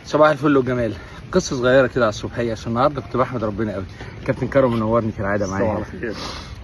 صباح الفل والجمال. قصه صغيره كده على الصبحيه عشان النهارده كنت بحمد ربنا قوي. كابتن كرم منورني كالعاده معايا.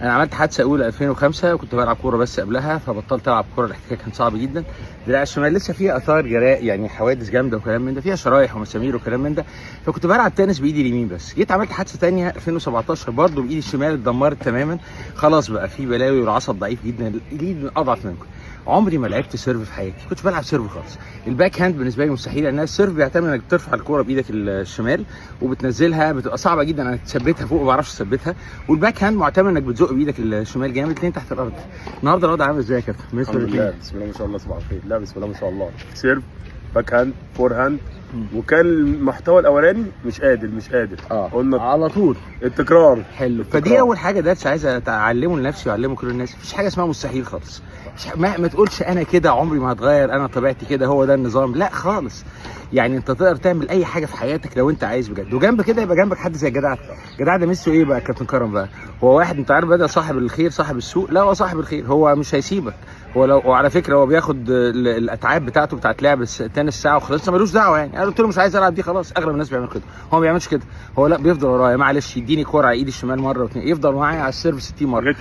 انا عملت حادثه اولى 2005 وكنت بلعب كوره بس قبلها، فبطلت العب كوره. الاحتكاك كان صعب جدا. دراع الشمال لسه فيها اثار جراء، يعني حوادث جامده وكلام من ده، فيها شرايح ومسامير وكلام من ده. فكنت بلعب تنس بايدي اليمين بس. جيت عملت حادثه ثانيه 2017 برضه بايدي الشمال، اتدمرت تماما. خلاص بقى في بلاوي والعصب ضعيف جدا، الايد اضعف منكم. عمري ما لعبت سيرف في حياتي، كنتش بلعب سيرف خالص. الباك هاند بالنسبه لي مستحيل، لان السيرف بيعتمد انك بترفع الكوره بايدك الشمال وبتنزلها، بتبقى صعبه جدا انك تثبتها فوق، ما بعرفش اثبتها. والباك هاند معتمد انك بتزق بايدك الشمال جامد، الاثنين تحت الارض. النهارده الوضع عامل ازاي يا كابتن؟ الحمد لله، بسم الله ما شاء الله، صباح الخير. لا بسم الله ما شاء الله، سيرف، باك هاند، فور هاند. وكان المحتوى الاولاني مش قادر قلنا على طول التكرار. حلو. فدي اول حاجه درس عايز اعلمه لنفسي واعلمه كل الناس. مفيش حاجه اسمها مستحيل خالص. ما تقولش انا كده عمري ما هتغير، انا طبيعتي كده، هو ده النظام. لا خالص. يعني انت تقدر تعمل اي حاجه في حياتك لو انت عايز بجد. وجنب كده يبقى جنبك حد زي جدع. جدع ده ميزته ايه بقى كابتن كرم بقى؟ هو واحد انت عارف بدا صاحب الخير صاحب السوق. لا هو صاحب الخير، هو مش هيسيبك. هو لو وعلى فكره هو بياخد الاتعاب بتاعته بتاعت لعب التنس ساعه وخلصنا، ملوش دعوه. يعني انا قلت له مش عايز العب دي خلاص. اغلب الناس بيعملوا كده، هو ما بيعملش كده. هو لا بيفضل ورايا، معلش يديني كوره على ايدي الشمال مره واثنين، يفضل معايا على السيرف 60 مره.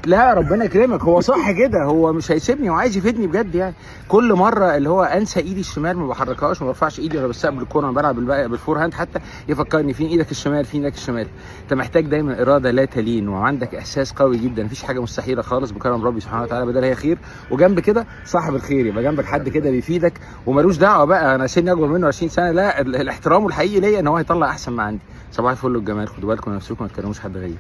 لا ربنا يكرمك، هو صح كده، هو مش هيسيبني وعايز يفيدني بجد. يعني كل مره اللي هو انسى ايدي الشمال ما بحركهاش، ما برفعش ايدي ولا بستقبل الكوره، انا بلعب بالفور هاند حتى، يفكرني فين ايدك الشمال، فين ايدك الشمال. انت محتاج دايما اراده لا تلين، وعندك احساس قوي جدا. مفيش حاجه مستحيله خالص بكرم ربي سبحانه وتعالى، بدل هي خير. وجنب كده صاحب الخير، يبقى جنبك حد كده بيفيدك وملوش دعوه بقى انا سني اكبر منه 20 سنه. لا الاحترام الحقيقي ليا ان هو هيطلع احسن ما عندي. صباح الفل والجمال. خدوا بالكم من نفسكم، ما تكلموش حد غيري.